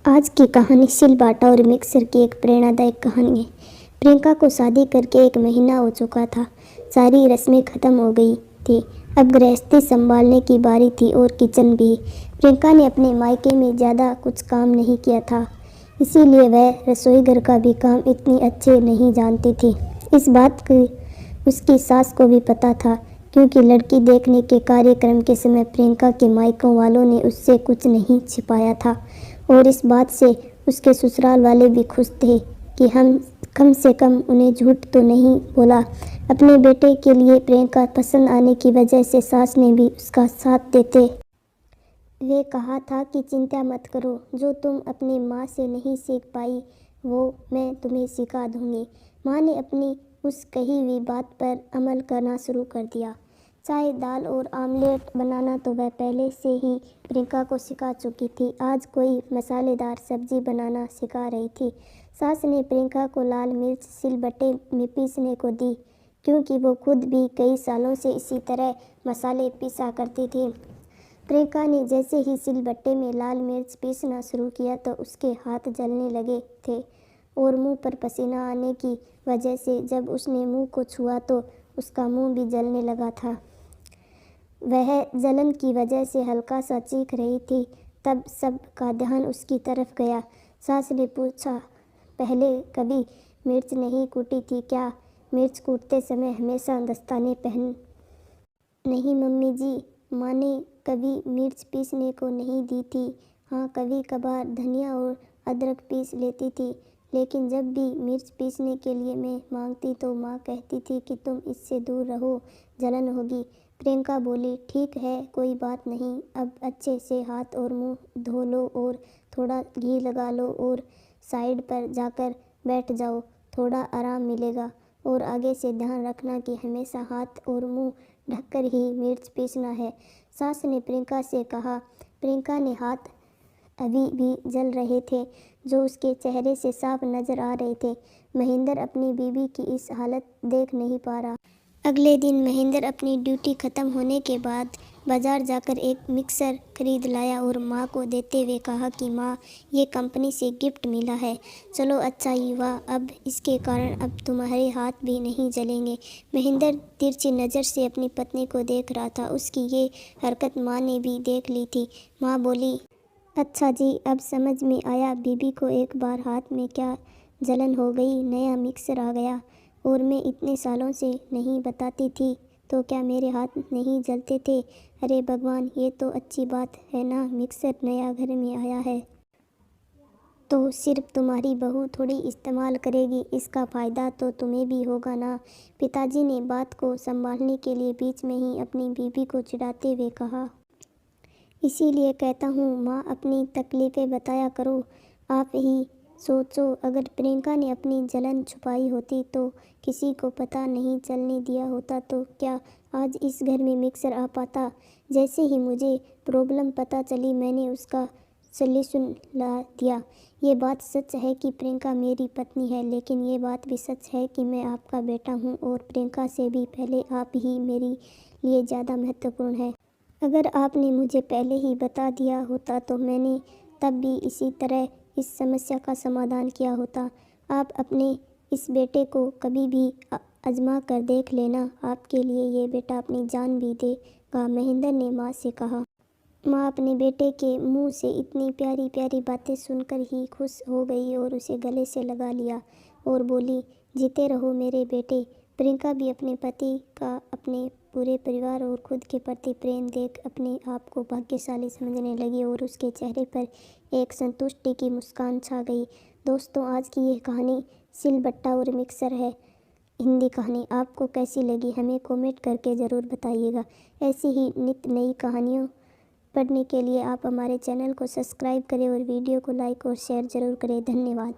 आज की कहानी सिलबाटा और मिक्सर की एक प्रेरणादायक कहानी है। प्रियंका को शादी करके 1 महीना हो चुका था। सारी रस्में खत्म हो गई थी। अब गृहस्थी संभालने की बारी थी और किचन भी। प्रियंका ने अपने मायके में ज़्यादा कुछ काम नहीं किया था, इसीलिए वह रसोई घर का भी काम इतनी अच्छे नहीं जानती थी। इस बात की उसकी सास को भी पता था, क्योंकि लड़की देखने के कार्यक्रम के समय प्रियंका के मायकों वालों ने उससे कुछ नहीं छिपाया था और इस बात से उसके ससुराल वाले भी खुश थे कि हम कम से कम उन्हें झूठ तो नहीं बोला। अपने बेटे के लिए प्रियंका पसंद आने की वजह से सास ने भी उसका साथ देते वे कहा था कि चिंता मत करो, जो तुम अपनी माँ से नहीं सीख पाई वो मैं तुम्हें सिखा दूंगी। माँ ने अपनी उस कही हुई बात पर अमल करना शुरू कर दिया। चाय, दाल और आमलेट बनाना तो वह पहले से ही प्रियंका को सिखा चुकी थी। आज कोई मसालेदार सब्जी बनाना सिखा रही थी। सास ने प्रियंका को लाल मिर्च सिलबट्टे में पीसने को दी, क्योंकि वो खुद भी कई सालों से इसी तरह मसाले पीसा करती थी। प्रियंका ने जैसे ही सिलबट्टे में लाल मिर्च पीसना शुरू किया तो उसके हाथ जलने लगे थे और मुंह पर पसीना आने की वजह से जब उसने मुंह को छुआ तो उसका मुंह भी जलने लगा था। वह जलन की वजह से हल्का सा चीख रही थी। तब सब का ध्यान उसकी तरफ गया। सास ने पूछा, पहले कभी मिर्च नहीं कूटी थी क्या? मिर्च कूटते समय हमेशा दस्ताने पहन? नहीं मम्मी जी, माँ ने कभी मिर्च पीसने को नहीं दी थी। हाँ, कभी कभार धनिया और अदरक पीस लेती थी, लेकिन जब भी मिर्च पीसने के लिए मैं मांगती तो माँ कहती थी कि तुम इससे दूर रहो, जलन होगी। प्रियंका बोली, ठीक है, कोई बात नहीं। अब अच्छे से हाथ और मुंह धो लो और थोड़ा घी लगा लो और साइड पर जाकर बैठ जाओ, थोड़ा आराम मिलेगा। और आगे से ध्यान रखना कि हमेशा हाथ और मुंह ढककर ही मिर्च पीसना है, सास ने प्रियंका से कहा। प्रियंका ने हाथ अभी भी जल रहे थे, जो उसके चेहरे से साफ नजर आ रहे थे। महेंद्र अपनी बीवी की इस हालत देख नहीं पा रहा। अगले दिन महेंद्र अपनी ड्यूटी खत्म होने के बाद बाजार जाकर एक मिक्सर खरीद लाया और माँ को देते हुए कहा कि माँ, ये कंपनी से गिफ्ट मिला है, चलो अच्छा ही हुआ, अब इसके कारण अब तुम्हारे हाथ भी नहीं जलेंगे। महेंद्र तिरछी नज़र से अपनी पत्नी को देख रहा था। उसकी ये हरकत माँ ने भी देख ली थी। माँ बोली, अच्छा जी, अब समझ में आया बीबी को एक बार हाथ में क्या जलन हो गई। नया मिक्सर आ गया और मैं इतने सालों से नहीं बताती थी तो क्या मेरे हाथ नहीं जलते थे? अरे भगवान, ये तो अच्छी बात है ना, मिक्सर नया घर में आया है तो सिर्फ तुम्हारी बहू थोड़ी इस्तेमाल करेगी, इसका फ़ायदा तो तुम्हें भी होगा ना। पिताजी ने बात को संभालने के लिए बीच में ही अपनी बीबी को चिढ़ाते हुए कहा। इसीलिए कहता हूँ माँ, अपनी तकलीफ़ें बताया करो, आप ही सोचो, अगर प्रियंका ने अपनी जलन छुपाई होती तो किसी को पता नहीं चलने दिया होता तो क्या आज इस घर में मिक्सर आ पाता? जैसे ही मुझे प्रॉब्लम पता चली मैंने उसका सल्यूशन ला दिया। ये बात सच है कि प्रियंका मेरी पत्नी है, लेकिन ये बात भी सच है कि मैं आपका बेटा हूँ और प्रियंका से भी पहले आप ही मेरे लिए ज़्यादा महत्वपूर्ण है। अगर आपने मुझे पहले ही बता दिया होता तो मैंने तब भी इसी तरह इस समस्या का समाधान किया होता। आप अपने इस बेटे को कभी भी आजमा कर देख लेना, आपके लिए ये बेटा अपनी जान भी देगा, महेंद्र ने माँ से कहा। माँ अपने बेटे के मुंह से इतनी प्यारी प्यारी बातें सुनकर ही खुश हो गई और उसे गले से लगा लिया और बोली, जीते रहो मेरे बेटे। प्रियंका भी अपने पति का, अपने पूरे परिवार और खुद के प्रति प्रेम देख अपने आप को भाग्यशाली समझने लगी और उसके चेहरे पर एक संतुष्टि की मुस्कान छा गई। दोस्तों, आज की ये कहानी सिलबट्टा और मिक्सर है, हिंदी कहानी आपको कैसी लगी हमें कमेंट करके ज़रूर बताइएगा। ऐसी ही नित नई कहानियों पढ़ने के लिए आप हमारे चैनल को सब्सक्राइब करें और वीडियो को लाइक और शेयर ज़रूर करें। धन्यवाद।